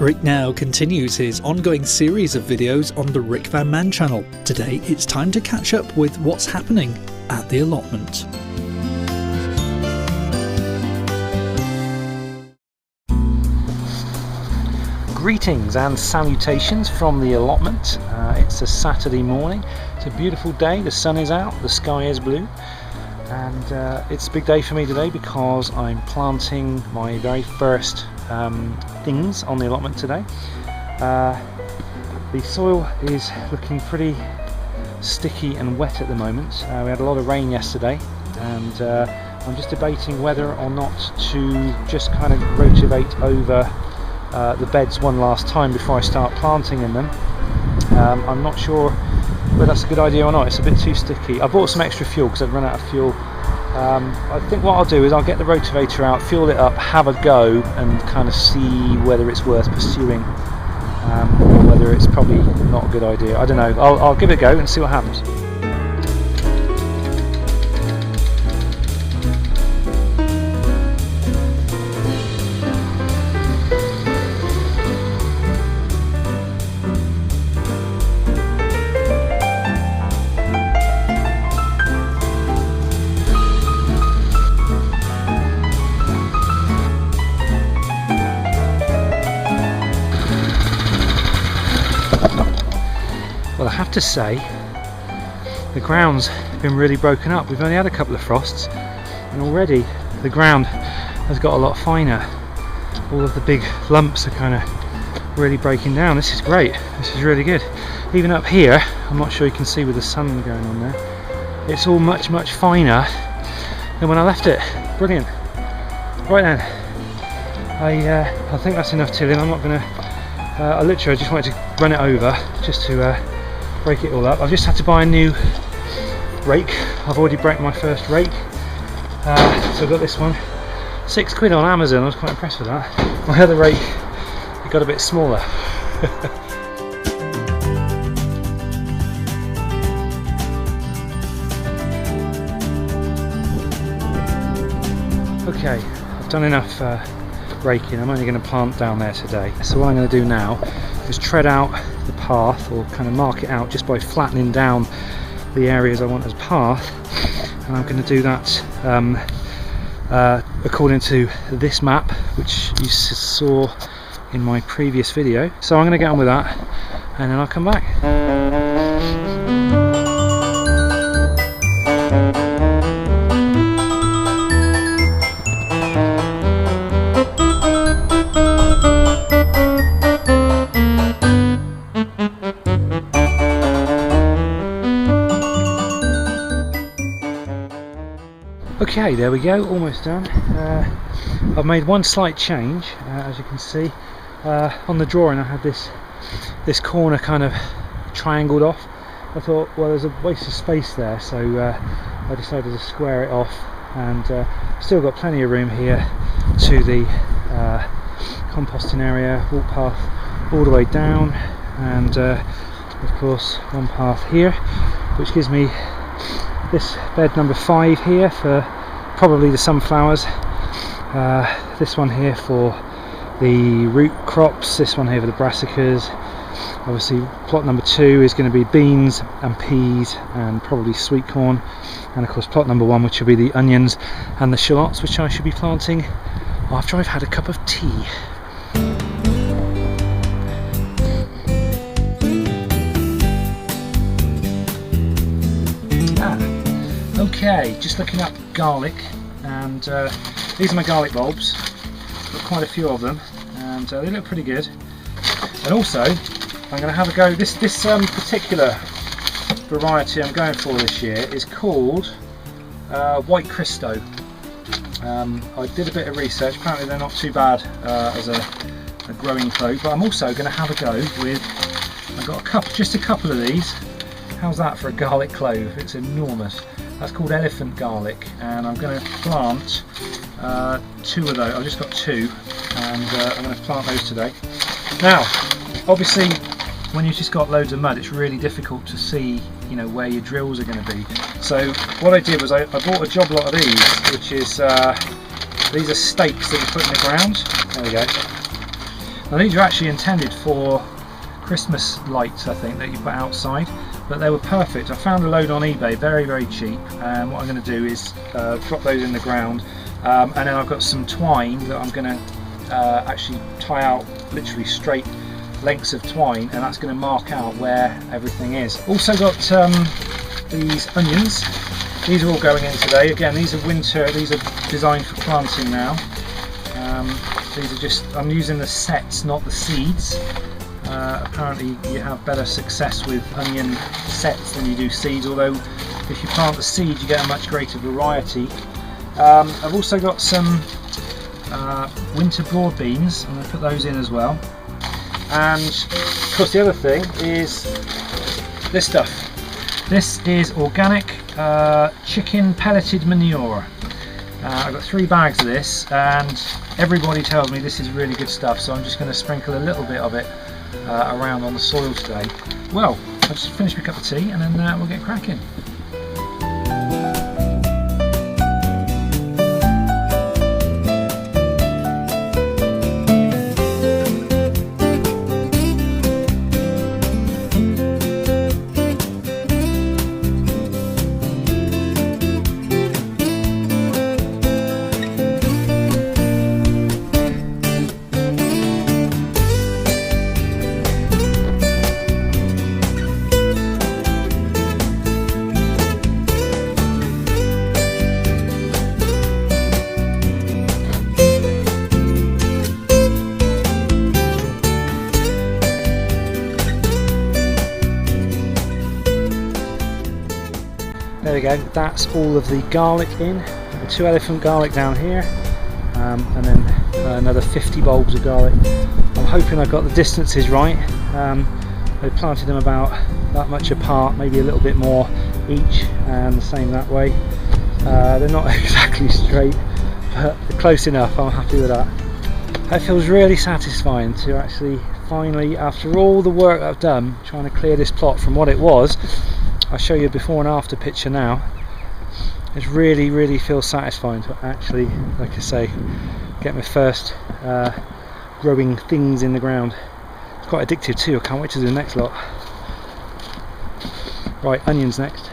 Rick now continues his ongoing series of videos on the Rickvanman channel. Today it's time to catch up with what's happening at the allotment. Greetings and salutations from the allotment. It's a Saturday morning. It's a beautiful day, the sun is out, the sky is blue, and it's a big day for me today because I'm planting my very first things on the allotment today. The soil is looking pretty sticky and wet at the moment. We had a lot of rain yesterday, and I'm just debating whether or not to just kind of rotivate over the beds one last time before I start planting in them. I'm not sure whether that's a good idea or not. It's a bit too sticky. I bought some extra fuel because I'd run out of fuel. I think what I'll do is I'll get the rotavator out, fuel it up, have a go and kind of see whether it's worth pursuing, or whether it's probably not a good idea. I don't know. I'll give it a go and see what happens. Well, I have to say, the ground's been really broken up. We've only had a couple of frosts, and already the ground has got a lot finer. All of the big lumps are kind of really breaking down. This is great. This is really good. Even up here, I'm not sure you can see with the sun going on there, it's all much finer than when I left it. Brilliant. Right then, I think that's enough tilling. I'm not going to, I just wanted to run it over just to break it all up. I've just had to buy a new rake. I've already broken my first rake, so I've got this one. £6 on Amazon. I was quite impressed with that. My other rake, it got a bit smaller. Okay, I've done enough raking. I'm only going to plant down there today. So what I'm going to do now is tread out the path, or kind of mark it out just by flattening down the areas I want as path, and I'm going to do that according to this map which you saw in my previous video. So I'm going to get on with that and then I'll come back. Okay, there we go, almost done. I've made one slight change, as you can see. On the drawing I had this corner kind of triangled off. I thought, well, there's a waste of space there, so I decided to square it off, and still got plenty of room here to the composting area, walk path all the way down, and of course one path here, which gives me this bed number 5 here for probably the sunflowers, this one here for the root crops, this one here for the brassicas. Obviously plot number 2 is going to be beans and peas and probably sweet corn, and of course plot number 1, which will be the onions and the shallots, which I should be planting after I've had a cup of tea. Okay, just looking up garlic, and these are my garlic bulbs. Got quite a few of them, and they look pretty good. And also, I'm going to have a go. This particular variety I'm going for this year is called White Cristo. I did a bit of research. Apparently, they're not too bad as a growing clove. But I'm also going to have a go with. I've got just a couple of these. How's that for a garlic clove? It's enormous. That's called elephant garlic, and I'm going to plant 2 of those. I've just got 2, and I'm going to plant those today. Now, obviously, when you've just got loads of mud, it's really difficult to see, you know, where your drills are going to be. So what I did was I bought a job lot of these, which is these are stakes that you put in the ground. There we go. Now these are actually intended for Christmas lights, I think, that you put outside, but they were perfect. I found a load on eBay, very, very cheap, and what I'm going to do is drop those in the ground, and then I've got some twine that I'm going to actually tie out literally straight lengths of twine, and that's going to mark out where everything is. Also got these onions. These are all going in today. Again, these are winter, these are designed for planting now. These are just, I'm using the sets, not the seeds. Apparently you have better success with onion sets than you do seeds, although if you plant the seeds you get a much greater variety. I've also got some winter broad beans. I'm going to put those in as well. And of course the other thing is this stuff. This is organic chicken pelleted manure. I've got 3 bags of this, and everybody tells me this is really good stuff, so I'm just going to sprinkle a little bit of it around on the soil today. Well, I'll just finish my cup of tea and then we'll get cracking. There we go, that's all of the garlic in, the 2 elephant garlic down here, and then another 50 bulbs of garlic. I'm hoping I got the distances right. I planted them about that much apart, maybe a little bit more each, and the same that way. They're not exactly straight, but they're close enough. I'm happy with that. It feels really satisfying to actually finally, after all the work I've done trying to clear this plot from what it was, I'll show you a before and after picture now. It really feels satisfying to actually, like I say, get my first growing things in the ground. It's quite addictive too. I can't wait to do the next lot. Right, onions next.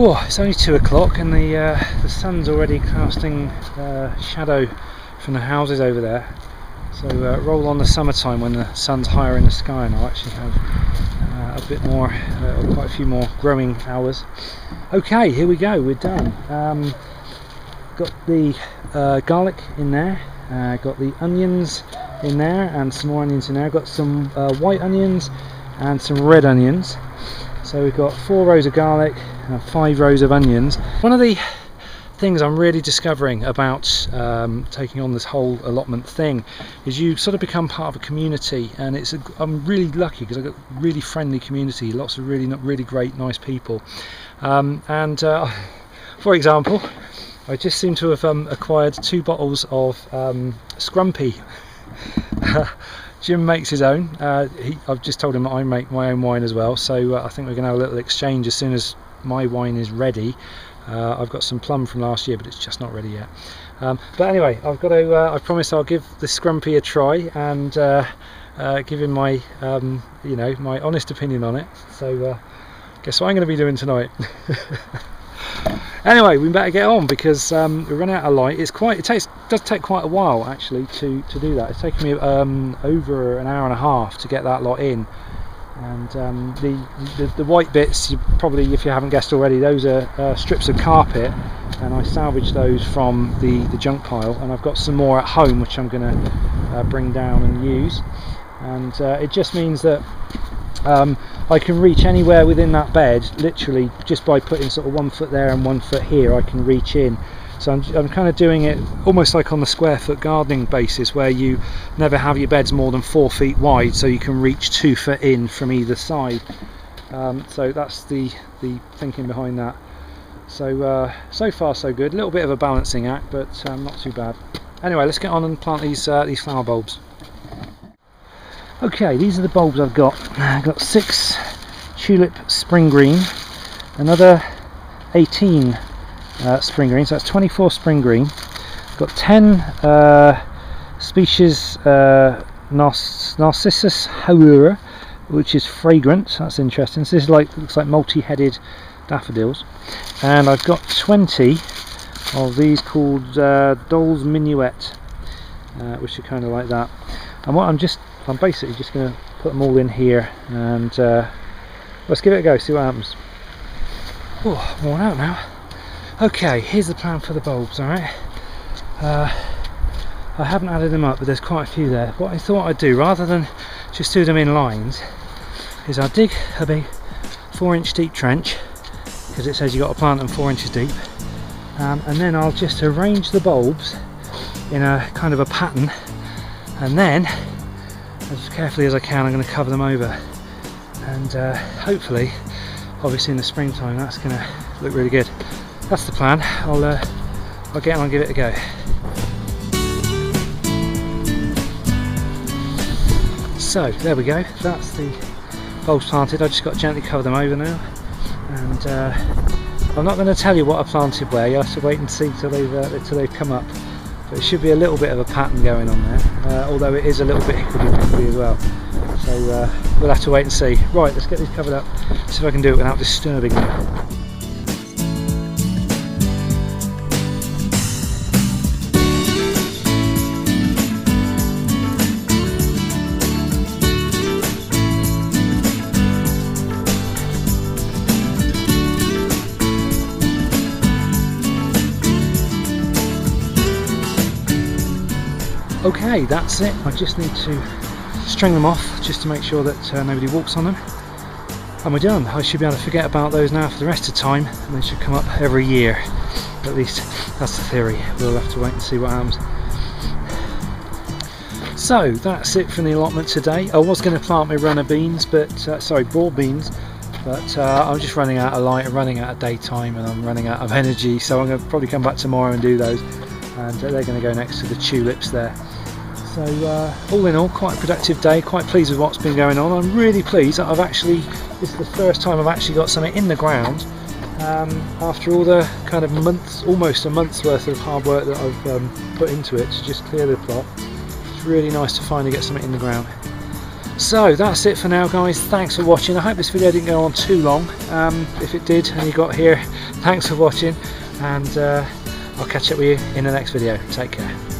Oh, it's only 2 o'clock and the sun's already casting shadow from the houses over there. So roll on the summertime when the sun's higher in the sky, and I'll actually have a bit more, quite a few more growing hours. Okay, here we go, we're done. Got the garlic in there, got the onions in there and some more onions in there. Got some white onions and some red onions. So we've got 4 rows of garlic and 5 rows of onions. One of the things I'm really discovering about taking on this whole allotment thing is you sort of become part of a community, and I'm really lucky because I've got a really friendly community, lots of really great, nice people. For example, I just seem to have acquired 2 bottles of Scrumpy. Jim makes his own. I've just told him that I make my own wine as well, so I think we're going to have a little exchange as soon as my wine is ready. I've got some plum from last year, but it's just not ready yet. But anyway, I've got to. I promise I'll give the Scrumpy a try and give him my, my honest opinion on it. So, guess what I'm going to be doing tonight. Anyway, we better get on because we run out of light. It does take quite a while actually to do that. It's taken me over an hour and a half to get that lot in. And the white bits, you probably, if you haven't guessed already, those are strips of carpet, and I salvaged those from the junk pile, and I've got some more at home which I'm going to bring down and use. And it just means that I can reach anywhere within that bed, literally just by putting sort of 1 foot there and 1 foot here. I can reach in. So I'm kind of doing it almost like on the square foot gardening basis, where you never have your beds more than 4 feet wide, so you can reach 2 foot in from either side. So that's the thinking behind that. So so far so good. A little bit of a balancing act, but not too bad. Anyway, let's get on and plant these flower bulbs. Okay, these are the bulbs I've got. I've got 6 tulip spring green, another 18 spring green, so that's 24 spring green. Got 10 species Narcissus Haura, which is fragrant. So that's interesting. So this is looks like multi-headed daffodils, and I've got 20 of these called Doll's Minuet, which are kind of like that. And what I'm basically just going to put them all in here, and let's give it a go, see what happens. Oh, I'm worn out now. Okay, here's the plan for the bulbs. Alright, I haven't added them up, but there's quite a few there. What I thought I'd do, rather than just do them in lines, is I'll dig a big 4-inch deep trench, because it says you've got to plant them 4 inches deep, and then I'll just arrange the bulbs in a kind of a pattern, and then as carefully as I can I'm going to cover them over, and hopefully, obviously in the springtime, that's going to look really good. That's the plan. I'll get on and give it a go. So there we go, that's the bulbs planted. I just got to gently cover them over now, and I'm not going to tell you what I planted where. You have to wait and see till they've come up, but it should be a little bit of a pattern going on there, although it is a little bit hickory-pickory as well, so we'll have to wait and see. Right, let's get these covered up, see if I can do it without disturbing them. Okay, that's it. I just need to string them off just to make sure that nobody walks on them, and we're done. I should be able to forget about those now for the rest of the time, and they should come up every year. At least that's the theory. We'll have to wait and see what happens. So that's it from the allotment today. I was going to plant my runner beans, but broad beans, but I'm just running out of light, I'm running out of daytime, and I'm running out of energy, so I'm going to probably come back tomorrow and do those, and they're going to go next to the tulips there. So all in all, quite a productive day, quite pleased with what's been going on. I'm really pleased that this is the first time I've actually got something in the ground after all the kind of months, almost a month's worth of hard work that I've put into it to just clear the plot. It's really nice to finally get something in the ground. So that's it for now, guys. Thanks for watching. I hope this video didn't go on too long. If it did and you got here, thanks for watching, and I'll catch up with you in the next video. Take care.